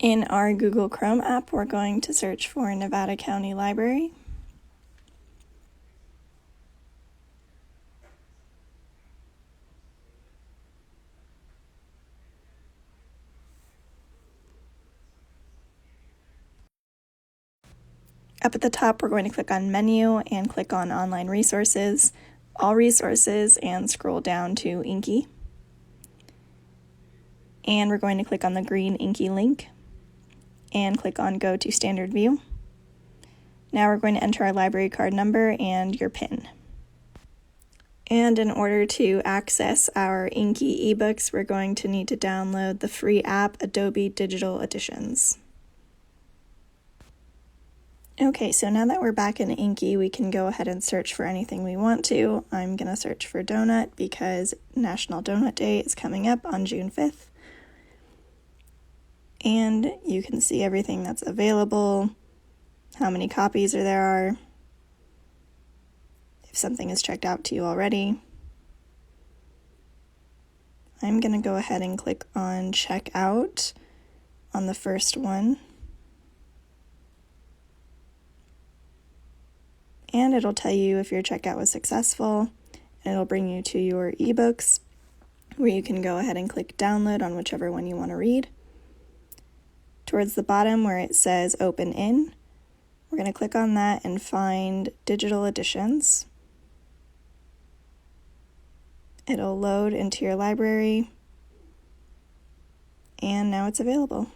In our Google Chrome app, we're going to search for Nevada County Library. Up at the top, we're going to click on Menu and click on Online Resources, All Resources, and scroll down to ENKI. And we're going to click on the green ENKI link and click on Go to Standard View. Now we're going to enter our library card number and your PIN. And in order to access our ENKI ebooks, we're going to need to download the free app Adobe Digital Editions. Okay, so now that we're back in ENKI, we can go ahead and search for anything we want to. I'm going to search for donut because National Donut Day is coming up on June 5th. And you can see everything that's available, how many copies there are, if something is checked out to you already. I'm going to go ahead and click on Check Out on the first one. And it'll tell you if your checkout was successful, and it'll bring you to your ebooks where you can go ahead and click download on whichever one you want to read. Towards the bottom where it says Open In, we're going to click on that and find Digital Editions. It'll load into your library, and now it's available.